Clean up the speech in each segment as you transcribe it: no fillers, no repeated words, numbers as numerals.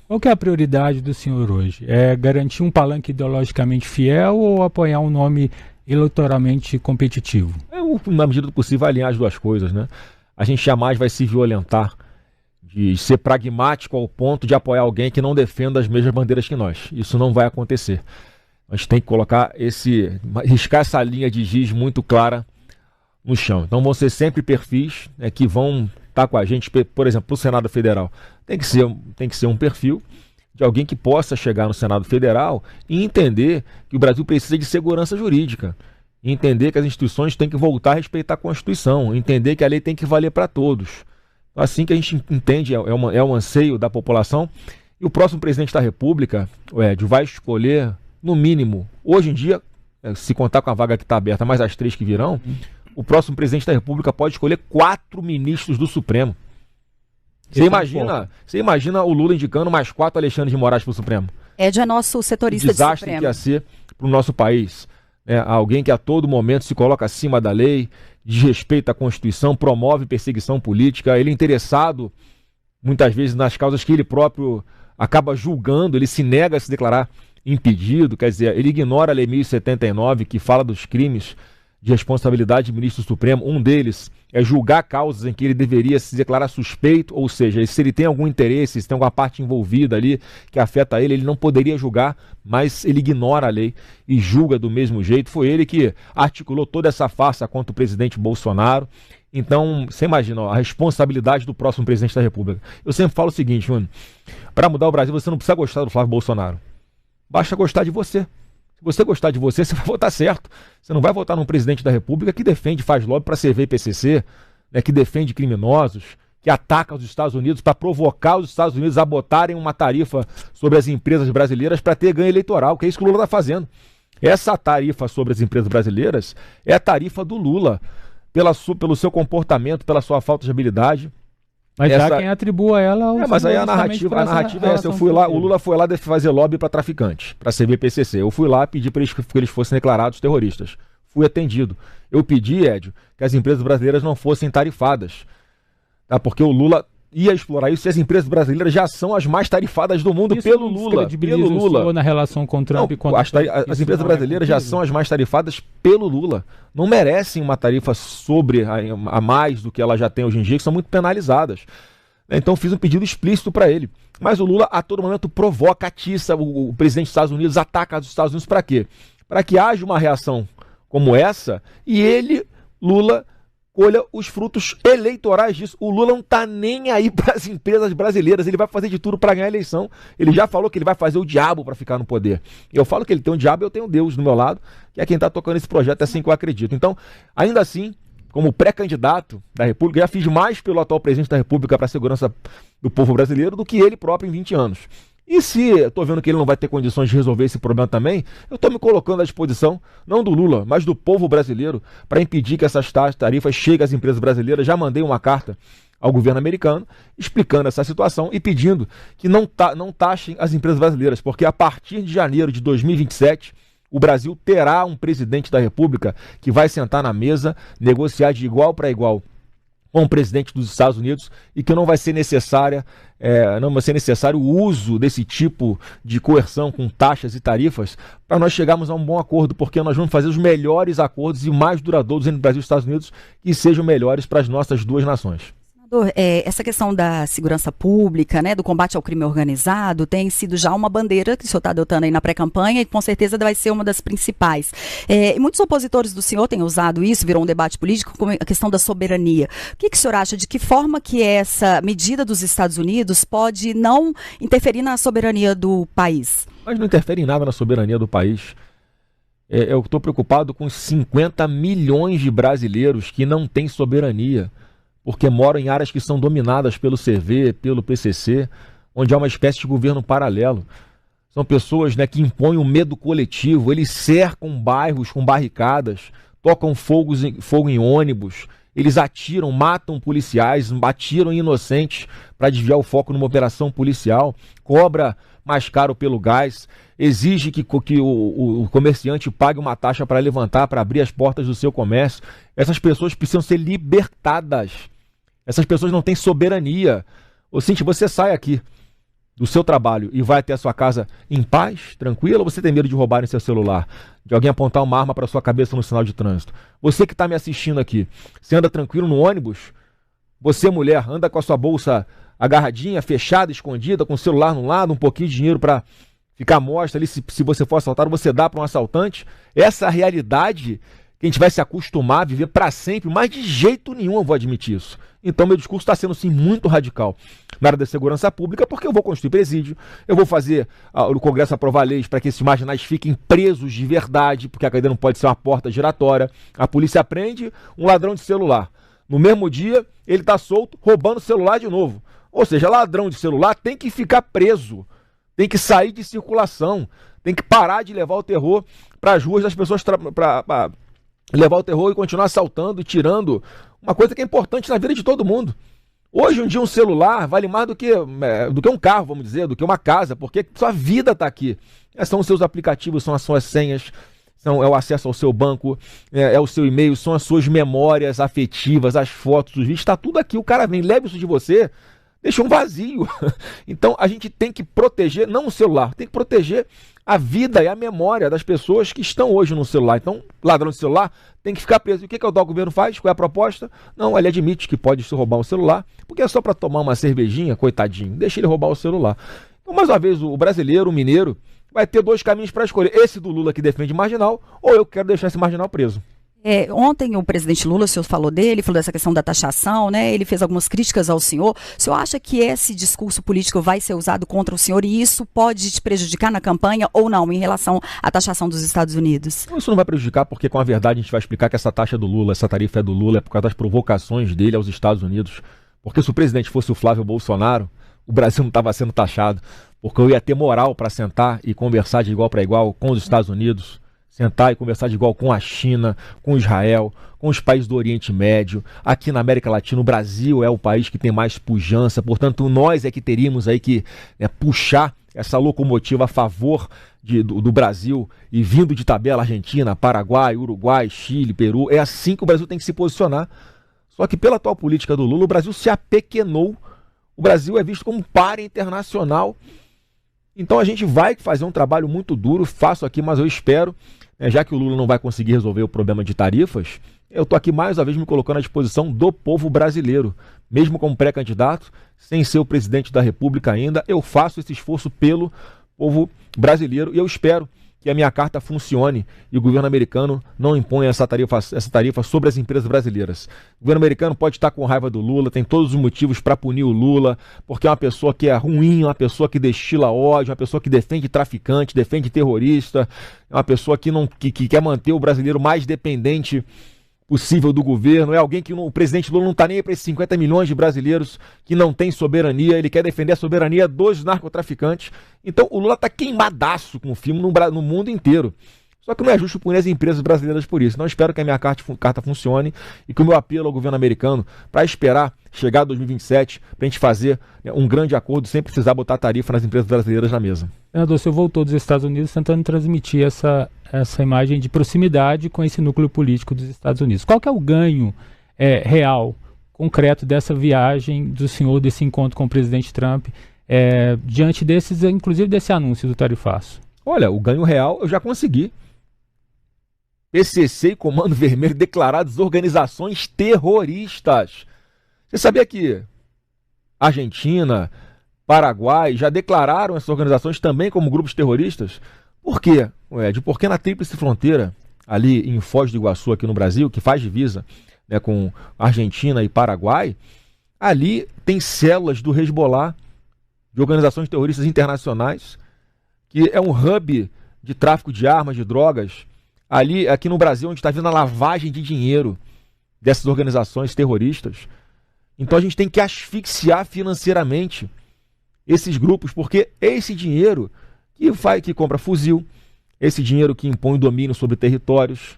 Qual que é a prioridade do senhor hoje? É garantir um palanque ideologicamente fiel ou apoiar um nome eleitoralmente competitivo? Na medida do possível, alinhar as duas coisas, né? A gente jamais vai se violentar de ser pragmático ao ponto de apoiar alguém que não defenda as mesmas bandeiras que nós. Isso não vai acontecer. A gente tem que riscar essa linha de giz muito clara no chão. Então vão ser sempre perfis, né, que vão estar com a gente, por exemplo, para o Senado Federal. Tem que ser um perfil de alguém que possa chegar no Senado Federal e entender que o Brasil precisa de segurança jurídica. Entender que as instituições têm que voltar a respeitar a Constituição. Entender que a lei tem que valer para todos. Assim que a gente entende, é um anseio da população. E o próximo presidente da República, o Edio, vai escolher, no mínimo, hoje em dia, se contar com a vaga que está aberta, mais as 3 que virão, o próximo presidente da República pode escolher 4 ministros do Supremo. Você imagina o Lula indicando mais 4 Alexandre de Moraes para o Supremo? Edio é nosso setorista de Supremo. O desastre que ia ser para o nosso país. Alguém que a todo momento se coloca acima da lei, desrespeita a Constituição, promove perseguição política, ele é interessado, muitas vezes, nas causas que ele próprio acaba julgando, ele se nega a se declarar impedido, quer dizer, ele ignora a Lei 1079, que fala dos crimes de responsabilidade do ministro Supremo. Um deles é julgar causas em que ele deveria se declarar suspeito, ou seja, se ele tem algum interesse, se tem alguma parte envolvida ali que afeta ele, ele não poderia julgar, mas ele ignora a lei e julga do mesmo jeito. Foi ele que articulou toda essa farsa contra o presidente Bolsonaro. Então, você imagina, a responsabilidade do próximo presidente da República. Eu sempre falo o seguinte, mano, para mudar o Brasil você não precisa gostar do Flávio Bolsonaro, basta gostar de você. Se você gostar de você, você vai votar certo. Você não vai votar num presidente da República que defende, faz lobby para servir PCC, né, que defende criminosos, que ataca os Estados Unidos para provocar os Estados Unidos a botarem uma tarifa sobre as empresas brasileiras para ter ganho eleitoral, que é isso que o Lula está fazendo. Essa tarifa sobre as empresas brasileiras é a tarifa do Lula, pelo seu comportamento, pela sua falta de habilidade. Mas há quem atribua ela ao mas aí a narrativa é essa. O Lula foi lá fazer lobby para traficantes, para servir PCC. Eu fui lá pedir para que eles fossem declarados terroristas. Fui atendido. Eu pedi, Edio, que as empresas brasileiras não fossem tarifadas, tá? Porque o Lula ia explorar isso, e as empresas brasileiras já são as mais tarifadas do mundo pelo Lula. Pelo Lula. Na relação com Trump e contra as empresas brasileiras já são as mais tarifadas pelo Lula. Não merecem uma tarifa a mais do que ela já tem hoje em dia, que são muito penalizadas. Então fiz um pedido explícito para ele. Mas o Lula a todo momento provoca, atiça o presidente dos Estados Unidos, ataca os Estados Unidos para quê? Para que haja uma reação como essa e ele, Lula, colha os frutos eleitorais disso. O Lula não está nem aí para as empresas brasileiras, ele vai fazer de tudo para ganhar a eleição. Ele já falou que ele vai fazer o diabo para ficar no poder. Eu falo que ele tem um diabo, eu tenho Deus do meu lado, que é quem está tocando esse projeto, é assim que eu acredito. Então, ainda assim, como pré-candidato da República, já fiz mais pelo atual presidente da República para a segurança do povo brasileiro do que ele próprio em 20 anos. E se eu estou vendo que ele não vai ter condições de resolver esse problema também, eu estou me colocando à disposição, não do Lula, mas do povo brasileiro, para impedir que essas tarifas cheguem às empresas brasileiras. Já mandei uma carta ao governo americano explicando essa situação e pedindo que não taxem as empresas brasileiras, porque a partir de janeiro de 2027, o Brasil terá um presidente da República que vai sentar na mesa, negociar de igual para igual com o presidente dos Estados Unidos e que não vai ser necessário o uso desse tipo de coerção com taxas e tarifas para nós chegarmos a um bom acordo, porque nós vamos fazer os melhores acordos e mais duradouros entre o Brasil e os Estados Unidos que sejam melhores para as nossas duas nações. Essa questão da segurança pública, né, do combate ao crime organizado, tem sido já uma bandeira que o senhor está adotando aí na pré-campanha e com certeza vai ser uma das principais. E muitos opositores do senhor têm usado isso, virou um debate político, como a questão da soberania. O que o senhor acha? De que forma que essa medida dos Estados Unidos pode não interferir na soberania do país? Mas não interfere em nada na soberania do país. Eu estou preocupado com os 50 milhões de brasileiros que não têm soberania, porque moram em áreas que são dominadas pelo CV, pelo PCC, onde há uma espécie de governo paralelo. São pessoas, né, que impõem o medo coletivo, eles cercam bairros com barricadas, tocam fogo em ônibus, eles atiram, matam policiais, atiram em inocentes para desviar o foco numa operação policial, cobra mais caro pelo gás, exige que o comerciante pague uma taxa para levantar, para abrir as portas do seu comércio. Essas pessoas precisam ser libertadas. Essas pessoas não têm soberania. Ô, Cintia, você sai aqui. do seu trabalho e vai até a sua casa em paz, tranquila, ou você tem medo de roubarem seu celular, de alguém apontar uma arma para sua cabeça no sinal de trânsito? Você que está me assistindo aqui, você anda tranquilo no ônibus? Você, mulher, anda com a sua bolsa agarradinha, fechada, escondida, com o celular no lado, um pouquinho de dinheiro para ficar à mostra ali, se você for assaltado, você dá para um assaltante? Essa é a realidade que a gente vai se acostumar a viver para sempre, mas de jeito nenhum eu vou admitir isso. Então meu discurso está sendo sim muito radical na área da segurança pública, porque eu vou construir presídio, eu vou fazer o Congresso aprovar leis para que esses marginais fiquem presos de verdade, porque a cadeia não pode ser uma porta giratória. A polícia prende um ladrão de celular. No mesmo dia, ele está solto, roubando o celular de novo. Ou seja, ladrão de celular tem que ficar preso, tem que sair de circulação, tem que parar de levar o terror para as ruas das pessoas, para levar o terror e continuar assaltando e tirando uma coisa que é importante na vida de todo mundo. Hoje em dia um celular vale mais do que um carro, vamos dizer, do que uma casa, porque sua vida está aqui. São os seus aplicativos, são as suas senhas, é o acesso ao seu banco, é o seu e-mail, são as suas memórias afetivas, as fotos, os vídeos, está tudo aqui. O cara vem, leva isso de você, deixa um vazio. Então a gente tem que proteger, não o celular, tem que proteger a vida e a memória das pessoas que estão hoje no celular. Então, ladrão de celular tem que ficar preso. E o que o governo faz? Qual é a proposta? Não, ele admite que pode se roubar um celular, porque é só para tomar uma cervejinha, coitadinho, deixa ele roubar o celular. Então, mais uma vez, o brasileiro, o mineiro, vai ter dois caminhos para escolher. Esse do Lula que defende marginal, ou eu quero deixar esse marginal preso. Ontem o presidente Lula, o senhor falou dele, falou dessa questão da taxação, né? Ele fez algumas críticas ao senhor. O senhor acha que esse discurso político vai ser usado contra o senhor e isso pode te prejudicar na campanha ou não, em relação à taxação dos Estados Unidos? Isso não vai prejudicar porque com a verdade a gente vai explicar que essa taxa é do Lula, essa tarifa é do Lula, é por causa das provocações dele aos Estados Unidos. Porque se o presidente fosse o Flávio Bolsonaro, o Brasil não estava sendo taxado, porque eu ia ter moral para sentar e conversar de igual para igual com os Estados Unidos, sentar e conversar de igual com a China, com Israel, com os países do Oriente Médio. Aqui na América Latina, o Brasil é o país que tem mais pujança, portanto nós é que teríamos aí que puxar essa locomotiva a favor do Brasil, e vindo de tabela Argentina, Paraguai, Uruguai, Chile, Peru. É assim que o Brasil tem que se posicionar. Só que pela atual política do Lula, o Brasil se apequenou. O Brasil é visto como um par internacional. Então a gente vai fazer um trabalho muito duro, faço aqui, mas eu espero, já que o Lula não vai conseguir resolver o problema de tarifas, eu estou aqui mais uma vez me colocando à disposição do povo brasileiro. Mesmo como pré-candidato, sem ser o presidente da República ainda, eu faço esse esforço pelo povo brasileiro e eu espero que a minha carta funcione e o governo americano não imponha essa tarifa sobre as empresas brasileiras. O governo americano pode estar com raiva do Lula, tem todos os motivos para punir o Lula, porque é uma pessoa que é ruim, uma pessoa que destila ódio, uma pessoa que defende traficante, defende terrorista, é uma pessoa que quer manter o brasileiro mais dependente possível do governo, é alguém que o presidente Lula não está nem aí para esses 50 milhões de brasileiros que não têm soberania, ele quer defender a soberania dos narcotraficantes. Então o Lula está queimadaço com o filme no mundo inteiro. Só que não é justo punir as empresas brasileiras por isso. Então espero que a minha carta funcione e que o meu apelo ao governo americano para esperar chegar a 2027 para a gente fazer um grande acordo sem precisar botar tarifa nas empresas brasileiras na mesa. Senador, o senhor voltou dos Estados Unidos tentando transmitir essa imagem de proximidade com esse núcleo político dos Estados Unidos. Qual que é o ganho real, concreto dessa viagem do senhor, desse encontro com o presidente Trump, diante inclusive desse anúncio do tarifaço? Olha, o ganho real eu já consegui. PCC e Comando Vermelho declarados organizações terroristas. Você sabia que Argentina, Paraguai já declararam essas organizações também como grupos terroristas? Por quê, Ed? Porque na Tríplice Fronteira, ali em Foz do Iguaçu, aqui no Brasil, que faz divisa com Argentina e Paraguai, ali tem células do Hezbollah, de organizações terroristas internacionais, que é um hub de tráfico de armas, de drogas, ali aqui no Brasil, onde está vindo a lavagem de dinheiro dessas organizações terroristas. Então a gente tem que asfixiar financeiramente esses grupos, porque é esse dinheiro que compra fuzil, esse dinheiro que impõe domínio sobre territórios,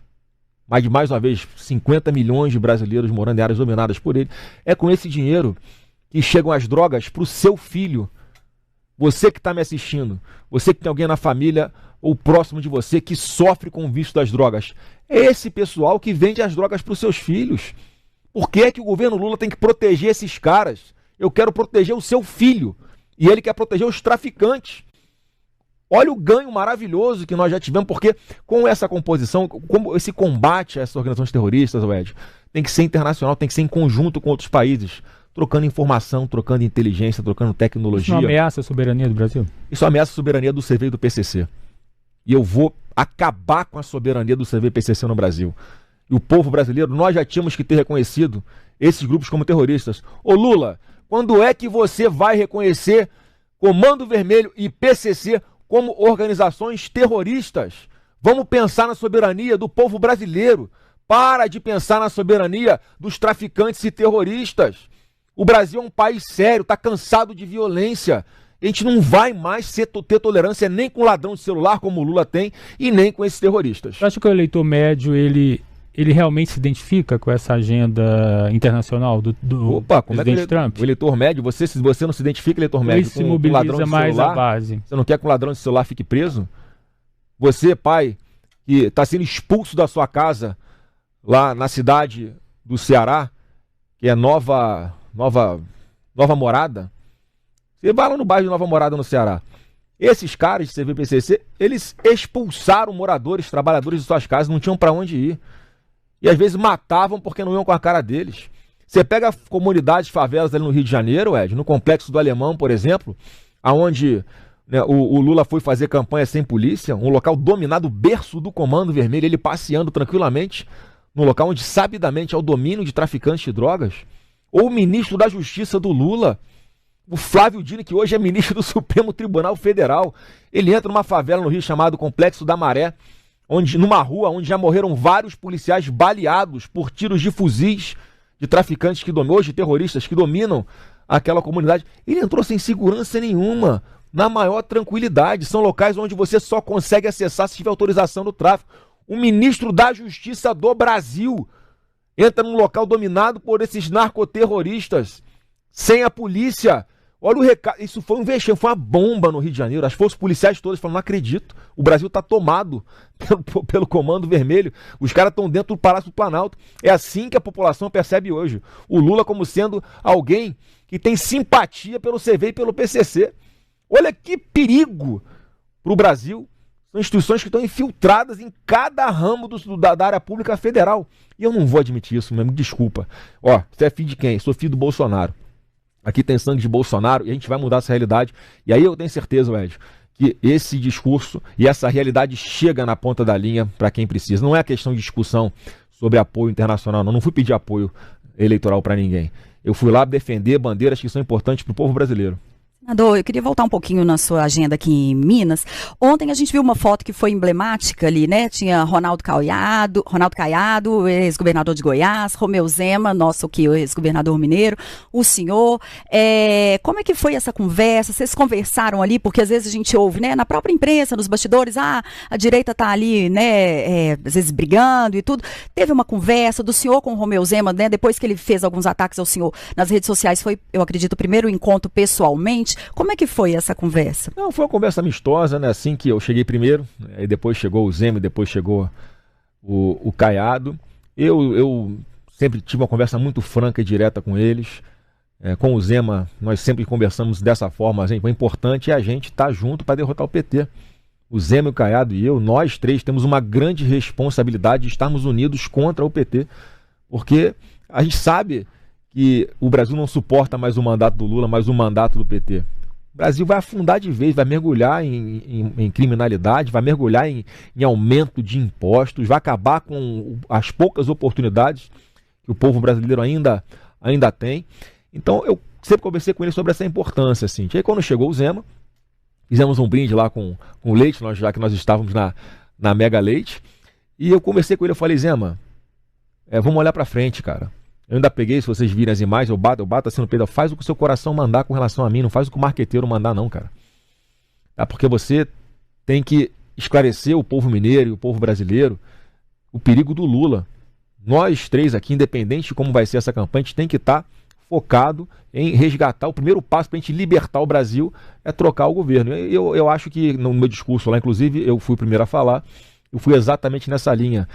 mais uma vez, 50 milhões de brasileiros morando em áreas dominadas por ele, é com esse dinheiro que chegam as drogas para o seu filho. Você que está me assistindo, você que tem alguém na família ou próximo de você que sofre com o vício das drogas, é esse pessoal que vende as drogas para os seus filhos. Por que é que o governo Lula tem que proteger esses caras? Eu quero proteger o seu filho. E ele quer proteger os traficantes. Olha o ganho maravilhoso que nós já tivemos, porque com essa composição, como esse combate a essas organizações terroristas, Ed, tem que ser internacional, tem que ser em conjunto com outros países, trocando informação, trocando inteligência, trocando tecnologia. Isso não ameaça a soberania do Brasil? Isso ameaça a soberania do CV e do PCC. E eu vou acabar com a soberania do CV e PCC no Brasil. E o povo brasileiro, nós já tínhamos que ter reconhecido esses grupos como terroristas. Ô Lula, quando é que você vai reconhecer Comando Vermelho e PCC como organizações terroristas? Vamos pensar na soberania do povo brasileiro. Para de pensar na soberania dos traficantes e terroristas. O Brasil é um país sério, está cansado de violência. A gente não vai mais ter tolerância nem com ladrão de celular, como o Lula tem, e nem com esses terroristas. Eu acho que o eleitor médio, ele realmente se identifica com essa agenda internacional do presidente Trump? O eleitor médio, se você não se identifica, eleitor médio, ele se mobiliza mais celular, a base. Você não quer que um ladrão de celular fique preso? Você, pai, que está sendo expulso da sua casa lá na cidade do Ceará, que é Nova Morada, você vai lá no bairro de Nova Morada, no Ceará. Esses caras de CVPCC, eles expulsaram moradores, trabalhadores de suas casas, não tinham para onde ir. E às vezes matavam porque não iam com a cara deles. Você pega comunidades, favelas ali no Rio de Janeiro, Ed, no Complexo do Alemão, por exemplo, aonde o Lula foi fazer campanha sem polícia, um local dominado, berço do Comando Vermelho, ele passeando tranquilamente, num local onde sabidamente é o domínio de traficantes de drogas. Ou o ministro da Justiça do Lula, o Flávio Dino, que hoje é ministro do Supremo Tribunal Federal, ele entra numa favela no Rio chamado Complexo da Maré, numa rua onde já morreram vários policiais baleados por tiros de fuzis de traficantes hoje terroristas que dominam aquela comunidade. Ele entrou sem segurança nenhuma, na maior tranquilidade. São locais onde você só consegue acessar se tiver autorização do tráfico. O ministro da Justiça do Brasil entra num local dominado por esses narcoterroristas, sem a polícia. Olha o recado, isso foi um vexame, foi uma bomba no Rio de Janeiro. As forças policiais todas falaram, não acredito, o Brasil está tomado pelo Comando Vermelho, os caras estão dentro do Palácio do Planalto. É assim que a população percebe hoje o Lula como sendo alguém que tem simpatia pelo CV e pelo PCC. Olha que perigo para o Brasil. São instituições que estão infiltradas em cada ramo da área pública federal. E eu não vou admitir isso, me desculpa. Ó, você é filho de quem? Sou filho do Bolsonaro. Aqui tem sangue de Bolsonaro e a gente vai mudar essa realidade. E aí eu tenho certeza, Ed, que esse discurso e essa realidade chega na ponta da linha para quem precisa. Não é questão de discussão sobre apoio internacional, não fui pedir apoio eleitoral para ninguém. Eu fui lá defender bandeiras que são importantes para o povo brasileiro. Senador, eu queria voltar um pouquinho na sua agenda aqui em Minas. Ontem a gente viu uma foto que foi emblemática ali, né? Tinha Ronaldo Caiado, ex-governador de Goiás, Romeu Zema, o ex-governador mineiro, o senhor. Como é que foi essa conversa? Vocês conversaram ali? Porque às vezes a gente ouve, né? Na própria imprensa, nos bastidores, a direita tá ali, né? Às vezes brigando e tudo. Teve uma conversa do senhor com o Romeu Zema, né? Depois que ele fez alguns ataques ao senhor nas redes sociais, foi, eu acredito, o primeiro encontro pessoalmente. Como é que foi essa conversa? Não, foi uma conversa amistosa, né? Assim que eu cheguei primeiro, aí depois chegou o Zema, depois chegou o Caiado. Eu sempre tive uma conversa muito franca e direta com eles. Com o Zema, nós sempre conversamos dessa forma. Gente, o importante é a gente estar junto para derrotar o PT. O Zema, o Caiado e eu, nós três temos uma grande responsabilidade de estarmos unidos contra o PT. Porque a gente sabe que o Brasil não suporta mais o mandato do Lula, mais o mandato do PT. O Brasil vai afundar de vez, vai mergulhar em criminalidade, vai mergulhar em aumento de impostos, vai acabar com as poucas oportunidades que o povo brasileiro ainda tem. Então eu sempre conversei com ele sobre essa importância. Assim. E aí quando chegou o Zema, fizemos um brinde lá com o leite, já que nós estávamos na Mega Leite, e eu conversei com ele, eu falei, Zema, vamos olhar para frente, cara. Eu ainda peguei, se vocês virem as imagens, eu bato assim no peito, faz o que o seu coração mandar com relação a mim, não faz o que o marqueteiro mandar não, cara. Porque você tem que esclarecer o povo mineiro e o povo brasileiro o perigo do Lula. Nós três aqui, independente de como vai ser essa campanha, a gente tem que estar focado em resgatar. O primeiro passo para a gente libertar o Brasil é trocar o governo. Eu acho que no meu discurso lá, inclusive, eu fui o primeiro a falar, eu fui exatamente nessa linha.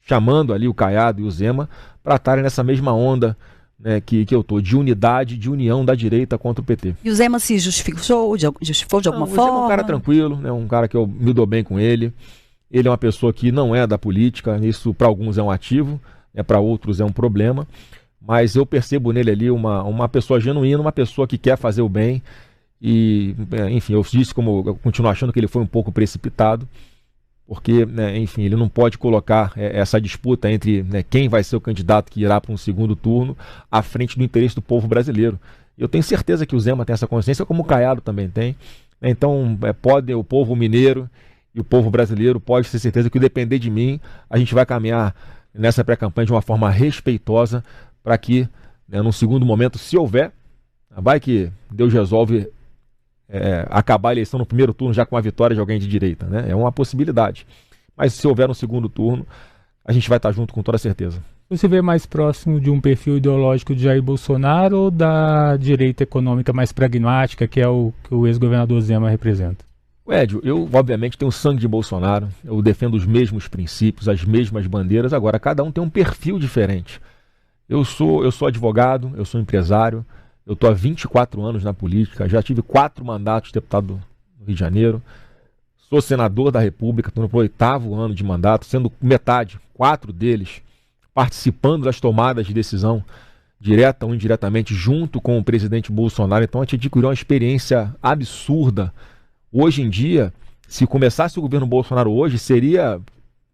Chamando ali o Caiado e o Zema para estarem nessa mesma onda né, que eu estou, de unidade, de união da direita contra o PT. E o Zema se justificou de alguma forma? O Zema é um cara tranquilo, né, um cara que eu me dou bem com ele. Ele é uma pessoa que não é da política, isso para alguns é um ativo, para outros é um problema. Mas eu percebo nele ali uma pessoa genuína, uma pessoa que quer fazer o bem. E, enfim, eu disse como eu continuo achando que ele foi um pouco precipitado, porque, né, enfim, ele não pode colocar essa disputa entre, né, quem vai ser o candidato que irá para um segundo turno à frente do interesse do povo brasileiro. Eu tenho certeza que o Zema tem essa consciência, como o Caiado também tem. Então, pode o povo mineiro e o povo brasileiro pode ter certeza que, depender de mim, a gente vai caminhar nessa pré-campanha de uma forma respeitosa para que, né, num segundo momento, se houver, vai que Deus resolve acabar a eleição no primeiro turno já com a vitória de alguém de direita, né? É uma possibilidade. Mas se houver um segundo turno, a gente vai estar junto com toda certeza. Você vê mais próximo de um perfil ideológico de Jair Bolsonaro ou da direita econômica mais pragmática, que é o que o ex-governador Zema representa? Édio, eu obviamente tenho sangue de Bolsonaro, eu defendo os mesmos princípios, as mesmas bandeiras, agora cada um tem um perfil diferente. Eu sou advogado, eu sou empresário, eu estou há 24 anos na política, já tive 4 mandatos de deputado no Rio de Janeiro, sou senador da República, estou no 8º ano de mandato, sendo metade, 4 deles, participando das tomadas de decisão, direta ou indiretamente, junto com o presidente Bolsonaro. Então a gente adquiriu uma experiência absurda. Hoje em dia, se começasse o governo Bolsonaro hoje, seria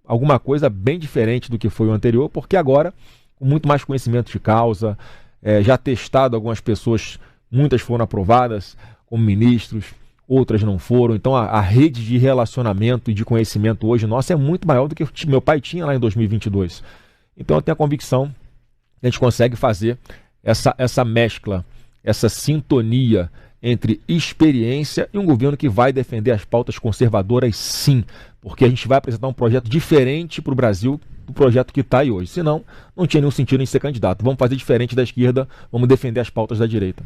alguma coisa bem diferente do que foi o anterior, porque agora, com muito mais conhecimento de causa, já testado algumas pessoas, muitas foram aprovadas como ministros, outras não foram. Então a rede de relacionamento e de conhecimento hoje nossa é muito maior do que meu pai tinha lá em 2022. Então eu tenho a convicção que a gente consegue fazer essa mescla, essa sintonia entre experiência e um governo que vai defender as pautas conservadoras, sim, porque a gente vai apresentar um projeto diferente para o Brasil do projeto que está aí hoje. Senão, não tinha nenhum sentido em ser candidato. Vamos fazer diferente da esquerda, vamos defender as pautas da direita.